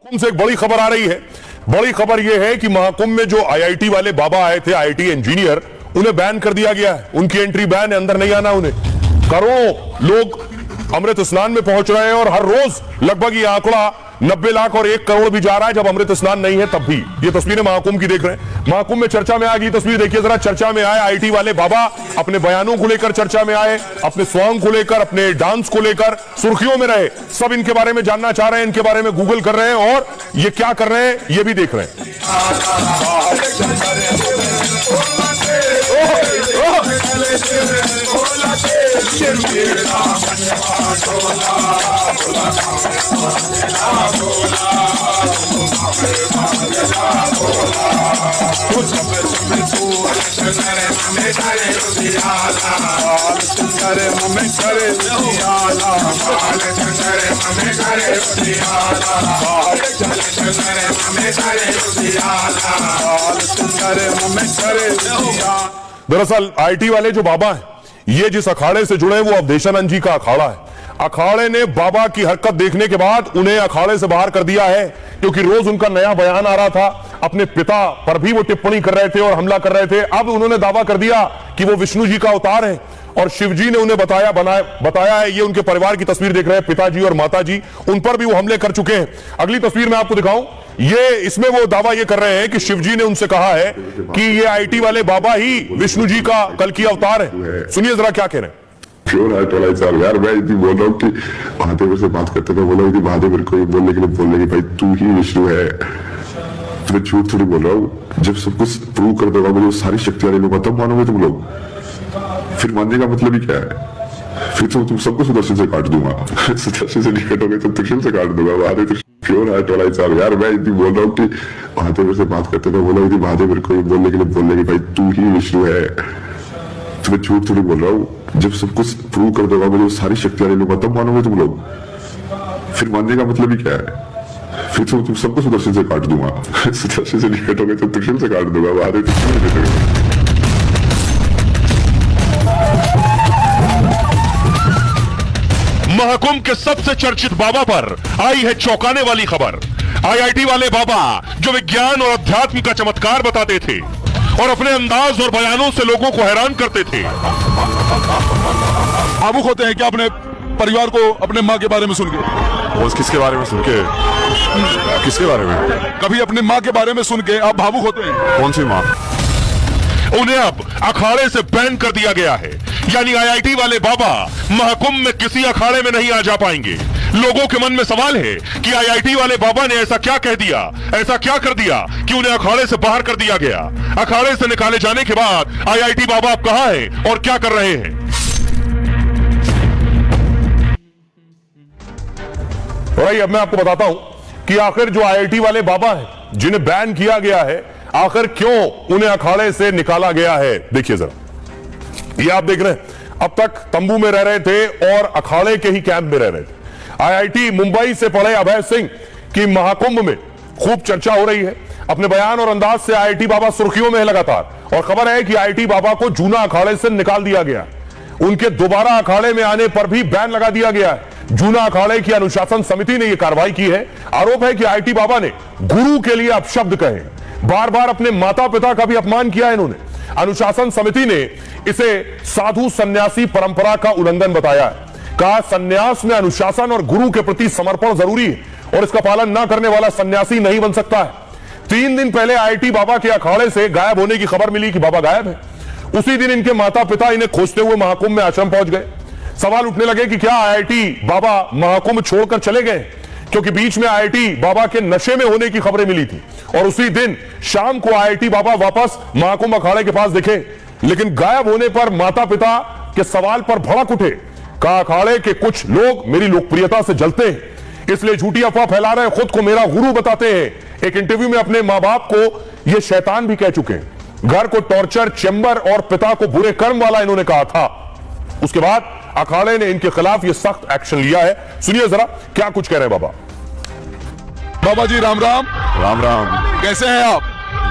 महाकुंभ से एक बड़ी खबर आ रही है। बड़ी खबर यह है कि महाकुंभ में जो आईआईटी वाले बाबा आए थे, आईआईटी इंजीनियर, उन्हें बैन कर दिया गया है। उनकी एंट्री बैन है, अंदर नहीं आना उन्हें। करोड़ों लोग अमृत स्नान में पहुंच रहे हैं और हर रोज लगभग ये आंकड़ा 90 लाख और 1 करोड़ भी जा रहा है जब अमृत स्नान नहीं है तब भी। ये तस्वीरें महाकुंभ की देख रहे हैं। महाकुंभ में चर्चा में आ गई तस्वीर देखिए जरा। चर्चा में आए आईआईटी वाले बाबा, अपने बयानों को लेकर चर्चा में आए, अपने सॉन्ग को लेकर, अपने डांस को लेकर सुर्खियों में रहे। सब इनके बारे में जानना चाह रहे हैं, इनके बारे में गूगल कर रहे हैं और ये क्या कर रहे हैं ये भी देख रहे हैं। दरअसल आईटी वाले जो बाबा हैं, ये जिस अखाड़े से जुड़े हैं वो अवधेशानंद जी का अखाड़ा है। अखाड़े ने बाबा की हरकत देखने के बाद उन्हें अखाड़े से बाहर कर दिया है, क्योंकि रोज उनका नया बयान आ रहा था। अपने पिता पर भी वो टिप्पणी कर रहे थे और हमला कर रहे थे। अब उन्होंने दावा कर दिया कि वो विष्णु जी का अवतार है और शिव जी ने उन्हें बताया है। ये उनके परिवार की तस्वीर देख रहे हैं, पिताजी और माताजी, उन पर भी वो हमले कर चुके हैं। अगली तस्वीर मैं आपको दिखाऊं, ये इसमें वो दावा ये कर रहे हैं कि शिव जी ने उनसे कहा है कि ये आईटी वाले बाबा ही विष्णु जी का कल की अवतार है। सुनिए जरा क्या कह रहे हैं। प्योर है टोला साहब यार, मैं इतनी बोल रहा हूँ कि महादेव से बात करते थे, बोला कि महादेव मेरे को ये बोलने के लिए बोल रहे कि भाई तू ही विष्णु है। तो मैं झूठ थोड़ी बोल रहा हूँ। जब सब कुछ प्रूव कर दोगा मुझे सारी शक्तियां लेने तब मानोगे तुम लोग। फिर मानने का मतलब ही क्या है? फिर तो तुम सबको सुदर्शन से काट दूंगा। सुदर्शन से नहीं कटोगे तो त्रिशूल से काट दूंगा। महादेव तो प्योर है टोला साहब यार, मैं इतनी बोल रहा हूँ कि महादेव से बात करते थे, बोला कि महादेव मेरे को ये बोलने के लिए बोल रहे कि भाई तू ही विष्णु है। तो मैं झूठ थोड़ी बोल रहा हूँ। जब सब कुछ प्रूव कर दोगा मुझे सारी शक्तियां ले लूंगा तब मानोगे तुम लोग। फिर मानने का मतलब ही क्या है? फिर तो तुम सबको सुदर्शन से काट दूंगा। सुदर्शन से नहीं कटोगे तो त्रिशूल से काट दूंगा। महादेव त्रिशूल से कटोगे। महाकुंभ के सबसे चर्चित बाबा पर आई है चौंकाने वाली खबर। आईआईटी वाले बाबा जो विज्ञान और अध्यात्म का चमत्कार बताते थे और अपने अंदाज और बयानों से लोगों को हैरान करते थे। भावुक होते हैं क्या अपने परिवार को, अपने माँ के बारे में सुन के? किसके बारे में सुन के? किसके बारे में? कभी अपने माँ के बारे में सुन के आप भावुक होते हैं? कौन सी माँ? उन्हें अब अखाड़े से बैन कर दिया गया है। यानी आईआईटी वाले बाबा महाकुंभ में किसी अखाड़े में नहीं आ जा पाएंगे। लोगों के मन में सवाल है कि आईआईटी वाले बाबा ने ऐसा क्या कह दिया, ऐसा क्या कर दिया कि उन्हें अखाड़े से बाहर कर दिया गया। अखाड़े से निकाले जाने के बाद आईआईटी बाबा अब कहां है और क्या कर रहे हैं? और अब मैं आपको बताता हूं कि आखिर जो आईआईटी वाले बाबा हैं जिन्हें बैन किया गया है, आखिर क्यों उन्हें अखाड़े से निकाला गया है। देखिए जरा, ये आप देख रहे हैं, अब तक तंबू में रह रहे थे और अखाड़े के ही कैंप में रह रहे थे। आईआईटी मुंबई से पढ़े अभय सिंह की महाकुंभ में खूब चर्चा हो रही है। अपने बयान और अंदाज से आईआईटी बाबा सुर्खियों में है लगातार। और खबर है कि आईआईटी बाबा को जूना अखाड़े से निकाल दिया गया। उनके दोबारा अखाड़े में आने पर भी बैन लगा दिया गया है। जूना अखाड़े की अनुशासन समिति ने यह कार्रवाई की है। आरोप है कि आईआईटी बाबा ने गुरु के लिए अपशब्द कहे, बार बार अपने माता पिता का भी अपमान किया इन्होंने। अनुशासन समिति ने इसे साधु सन्यासी परंपरा का उल्लंघन बताया है। कहा सन्यास में अनुशासन और गुरु के प्रति समर्पण जरूरी है और इसका पालन न करने वाला सन्यासी नहीं बन सकता है। 3 दिन पहले आईआईटी बाबा के अखाड़े से गायब होने की खबर मिली कि बाबा गायब है। उसी दिन इनके माता पिता इन्हें खोजते हुए महाकुंभ में आश्रम पहुंच गए। सवाल उठने लगे कि क्या आईआईटी बाबा महाकुंभ छोड़कर चले गए, क्योंकि बीच में आईआईटी बाबा के नशे में होने की खबरें मिली थी और उसी दिन शाम को आईआईटी बाबा वापस महाकुंभ अखाड़े के पास दिखे। लेकिन गायब होने पर माता पिता के सवाल पर भड़क उठे। कहा अखाड़े के कुछ लोग मेरी लोकप्रियता से जलते हैं, इसलिए झूठी अफवाह फैला रहे हैं, खुद को मेरा गुरु बताते हैं। एक इंटरव्यू में अपने मां बाप को यह शैतान भी कह चुके हैं। घर को टॉर्चर चेंबर और पिता को बुरे कर्म वाला इन्होंने कहा था। उसके बाद अखाड़े ने इनके खिलाफ यह सख्त एक्शन लिया है। सुनिए जरा क्या कुछ कह रहे हैं बाबा। बाबा जी राम राम। राम राम। कैसे हैं आप?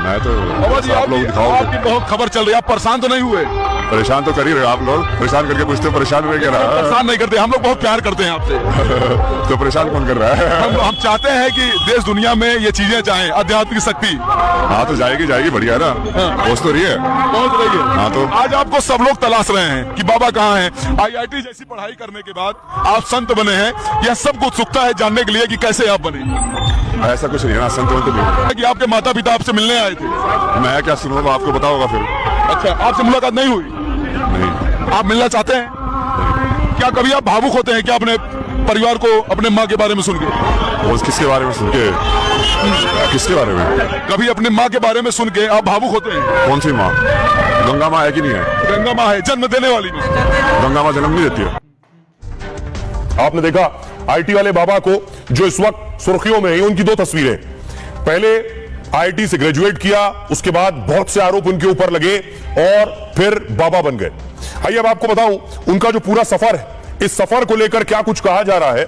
मैं तो बाबा जी आपकी बहुत खबर चल रही है, आप परेशान तो नहीं हुए? परेशान तो कर ही रहे हो आप लोग, परेशान करके पूछते हो परेशान हुए क्या रहा परेशान नहीं करते, हम लोग बहुत प्यार करते हैं आपसे। तो परेशान कौन कर रहा है? हम चाहते हैं कि देश दुनिया में ये चीजें जाएं, आध्यात्मिक शक्ति हाँ तो जाएगी बढ़िया है ना, पहुंच तो रही है। पहुंच रही है। हाँ तो आज आपको सब लोग तलाश रहे हैं कि बाबा कहाँ हैं। IIT जैसी पढ़ाई करने के बाद आप संत बने हैं, यह सबको उत्सुकता है जानने के लिए कि कैसे आप बने। ऐसा कुछ नहीं है ना, संत तो नहीं कि आपके माता पिता आपसे मिलने आए थे। मैं क्या सुनूंगा, आपको पता होगा फिर। अच्छा, आपसे मुलाकात नहीं हुई? नहीं। आप मिलना चाहते हैं? क्या कभी आप भावुक होते हैं क्या अपने परिवार को, अपने माँ के बारे में सुन के? वो किसके बारे में सुन के? किसके बारे में? कभी अपने माँ के बारे में सुन के आप भावुक होते हैं? कौन सी माँ? गंगा माँ है कि नहीं है? गंगा माँ है, जन्म देने वाली माँ। गंगा माँ जन्म नहीं देती है। आपने देखा आईटी वाले बाबा को, जो इस वक्त सुर्खियों में है, उनकी दो तस्वीरें। पहले आईटी से ग्रेजुएट किया, उसके बाद बहुत से आरोप उनके ऊपर लगे और फिर बाबा बन गए। आइए अब आपको बताऊं उनका जो पूरा सफर है, इस सफर को लेकर क्या कुछ कहा जा रहा है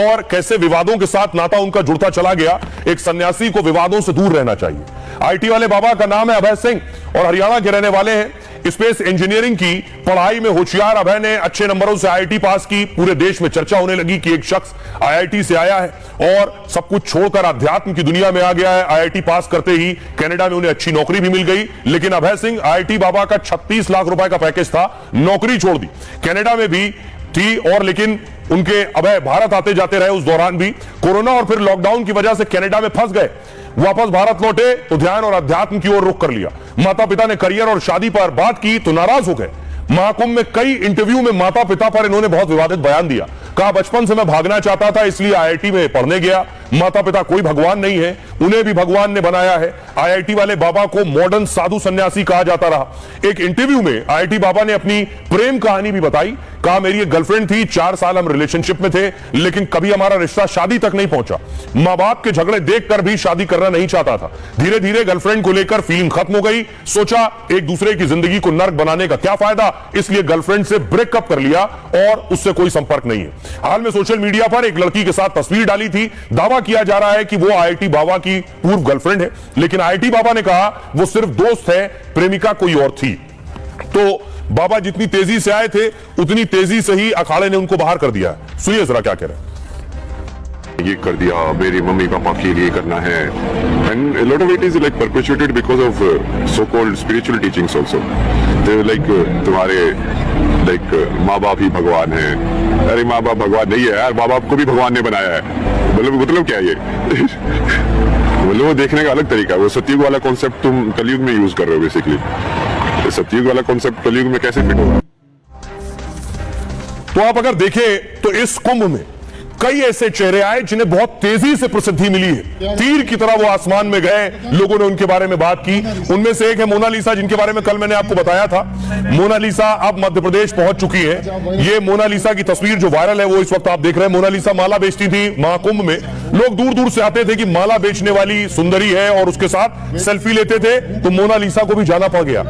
और कैसे विवादों के साथ नाता उनका जुड़ता चला गया। एक सन्यासी को विवादों से दूर रहना चाहिए। आईटी वाले बाबा का नाम है अभय सिंह और हरियाणा के रहने वाले हैं। स्पेस इंजीनियरिंग की पढ़ाई में होशियार अभय ने अच्छे नंबरों से आईआईटी पास की। पूरे देश में चर्चा होने लगी कि एक शख्स आईआईटी से आया है और सब कुछ छोड़कर अध्यात्म की दुनिया में आ गया है। आईआईटी पास करते ही कनाडा में उन्हें अच्छी नौकरी भी मिल गई, लेकिन अभय सिंह आईआईटी बाबा का 36 लाख रुपए का पैकेज था, नौकरी छोड़ दी। कनाडा में भी थी और लेकिन उनके अभय भारत आते जाते रहे। उस दौरान भी कोरोना और फिर लॉकडाउन की वजह से कनाडा में फंस गए। वापस भारत लौटे तो ध्यान और अध्यात्म की ओर रुख कर लिया। माता पिता ने करियर और शादी पर बात की तो नाराज हो गए। महाकुंभ में कई इंटरव्यू में माता पिता पर इन्होंने बहुत विवादित बयान दिया। कहा बचपन से मैं भागना चाहता था इसलिए आईआईटी में पढ़ने गया। माता पिता कोई भगवान नहीं है, उन्हें भी भगवान ने बनाया है। आईआईटी वाले बाबा को मॉडर्न साधु सन्यासी कहा जाता रहा। एक इंटरव्यू में आईआईटी बाबा ने अपनी प्रेम कहानी भी बताई। कहा मेरी एक गर्लफ्रेंड थी, 4 साल हम रिलेशनशिप में थे, लेकिन कभी हमारा रिश्ता शादी तक नहीं पहुंचा। मां बाप के झगड़े देखकर भी शादी करना नहीं चाहता था। धीरे धीरे गर्लफ्रेंड को लेकर फीलिंग खत्म हो गई। सोचा एक दूसरे की जिंदगी को नर्क बनाने का क्या फायदा, इसलिए गर्लफ्रेंड से ब्रेकअप कर लिया और उससे कोई संपर्क नहीं है। हाल में सोशल मीडिया पर एक लड़की के साथ तस्वीर डाली थी। दावा किया जा रहा है कि वो आईआईटी बाबा की पूर्व गर्लफ्रेंड है, लेकिन आईआईटी बाबा ने कहा वो सिर्फ दोस्त है, प्रेमिका कोई और थी। तो बाबा जितनी तेजी से आए थे उतनी तेजी से ही अखाड़े ने उनको बाहर कर दिया। सुनिए जरा क्या कह रहे हैं। ये कर दिया, मेरे मम्मी पापा के लिए करना है, and a lot of it is like perpetuated because of so-called spiritual teachings also. They like तुम्हारे like माँ बाप ही भगवान है। अरे माँ बाप भगवान नहीं है यार, माँ बाप को भी भगवान ने बनाया है। मतलब क्या है ये? मतलब वो देखने का अलग तरीका है। वो सतयुग वाला कॉन्सेप्ट तुम कलयुग में यूज कर रहे हो बेसिकली। सतयुग वाला कॉन्सेप्ट कलयुग में कैसे फिट होगा? तो आप अगर देखें तो इस कुंभ में कई ऐसे चेहरे आए जिन्हें बहुत तेजी से प्रसिद्धि मिली है। तीर की तरह वो आसमान में गए, लोगों ने उनके बारे में बात की। उनमें से एक है मोनालिसा, जिनके बारे में कल मैंने आपको बताया था। मोनालिसा अब मध्य प्रदेश पहुंच चुकी है। ये मोनालिसा की तस्वीर जो वायरल है वो इस वक्त आप देख रहे हैं। मोनालिसा माला बेचती थी महाकुंभ में। लोग दूर दूर से आते थे कि माला बेचने वाली सुंदरी है और उसके साथ सेल्फी लेते थे, तो मोनालिसा को भी जाना पड़ गया।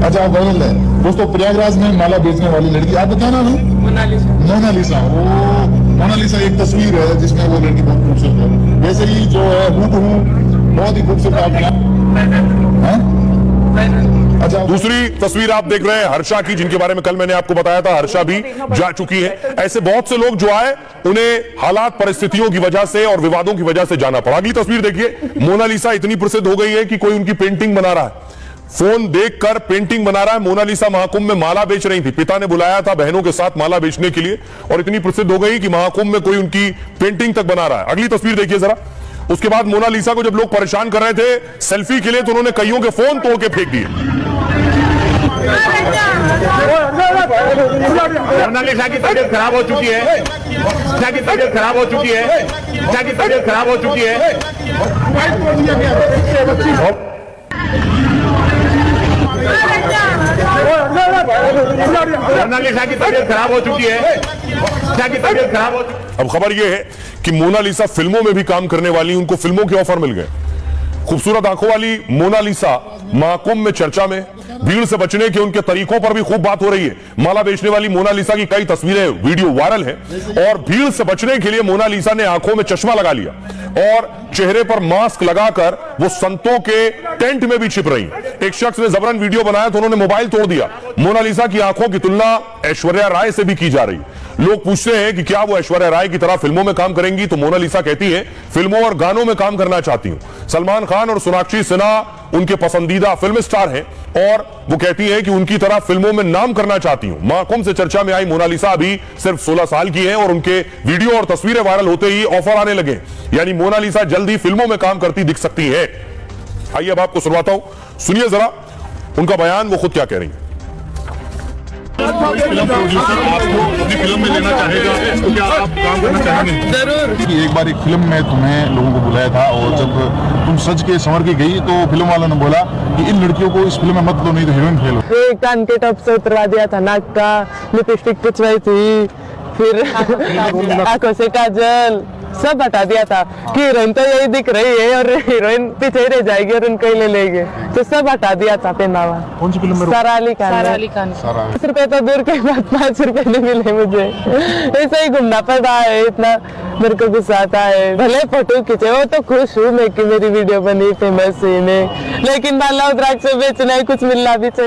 अच्छा वायरल है दोस्तों, प्रयागराज में माला बेचने वाली लड़की, आप बताना ना, मोनालिसा। वो मोनालिसा एक तस्वीर है जिसमें वो लड़की बहुत खूबसूरत है। वैसे ही जो है हूबहू बहुत ही खूबसूरत आपका। अच्छा दूसरी तस्वीर आप देख रहे हैं हर्षा की, जिनके बारे में कल मैंने आपको बताया था। हर्षा भी जा चुकी है। ऐसे बहुत से लोग जो आए उन्हें हालात परिस्थितियों की वजह से और विवादों की वजह से जाना पड़ा। अगली तस्वीर देखिए। मोनालिसा इतनी प्रसिद्ध हो गई है कि कोई उनकी पेंटिंग बना रहा है, फोन देखकर पेंटिंग बना रहा है। मोनालिसा महाकुंभ में माला बेच रही थी, पिता ने बुलाया था बहनों के साथ माला बेचने के लिए और इतनी प्रसिद्ध हो गई कि महाकुंभ में कोई उनकी पेंटिंग तक बना रहा है। अगली तस्वीर देखिए जरा। उसके बाद मोनालिसा को जब लोग परेशान कर रहे थे सेल्फी के लिए, तो उन्होंने कईयों के फोन तोड़ के फेंक दिए। मोनालिसा की तबीयत खराब हो चुकी है। ईशा की तबीयत खराब हो चुकी है। ईशा की तबीयत खराब हो चुकी है। मोनालिसा की तबीयत खराब हो चुकी है। ईशा की तबीयत खराब हो चुकी है। अब खबर यह है कि मोनालिसा फिल्मों में भी काम करने वाली, उनको फिल्मों के ऑफर मिल गए। खूबसूरत आंखों वाली मोनालिसा महाकुंभ में चर्चा में। भीड़ से बचने के उनके तरीकों पर भी खूब बात हो रही है। माला बेचने वाली मोनालिसा की कई तस्वीरें वीडियो वायरल है और भीड़ से बचने के लिए मोनालिसा ने आंखों में चश्मा लगा लिया और चेहरे पर मास्क लगाकर वो संतों के टेंट में भी छिप रही। एक शख्स ने जबरन वीडियो बनाया तो उन्होंने मोबाइल तोड़ दिया। मोनालिसा की आंखों की तुलना ऐश्वर्या राय से भी की जा रही। लोग पूछते हैं कि क्या वो ऐश्वर्या राय की तरह फिल्मों में काम करेंगी, तो मोनालिसा कहती है फिल्मों और गानों में काम करना चाहती हूं। सलमान खान और सोनाक्षी सिन्हा उनके पसंदीदा फिल्म स्टार हैं और वो कहती है कि उनकी तरह फिल्मों में नाम करना चाहती हूं। माकूम से चर्चा में आई मोनालिसा अभी सिर्फ 16 साल की है और उनके वीडियो और तस्वीरें वायरल होते ही ऑफर आने लगे, यानी मोनालिसा जल्दी फिल्मों में काम करती दिख सकती है। आइए अब आपको सुनवाता हूं, सुनिए जरा उनका बयान, वो खुद क्या कह रही है। फिल्म प्रोड्यूसर आपको अपनी फिल्म में लेना चाहेगा तो क्या आप काम करना चाहेंगे? जरूर। एक बार एक फिल्म में तुम्हें लोगों को बुलाया था और जब तुम सज के संवर के गई तो फिल्म वालों ने बोला कि इन लड़कियों को इस फिल्म में मत लो, नहीं तो हीरोइन फेल हो। एक कान के टॉप से उतरवा दिया था, नाक का लिपस्टिक पुछवाई थी, फिर आंखों से काजल सब हटा दिया था कि हीरोइन तो यही दिख रही है और हीरोइन पीछे रह जाएगी और उनको ही ले लेंगे, तो सब हटा दिया था पहनावा। कौन सी फिल्म में? सारा अली खान। 10 रुपए तो दूर के बाद 5 रुपए नहीं मिले मुझे, ऐसे ही घूमना पड़ा है। इतना मेरे को गुस्सा आता है। भले फोटो खींचे, वो तो खुश हूँ मैं कि मेरी वीडियो बनी फेमस है, लेकिन माला उद्राक्ष बेचना है, कुछ मिलना भी चाहिए।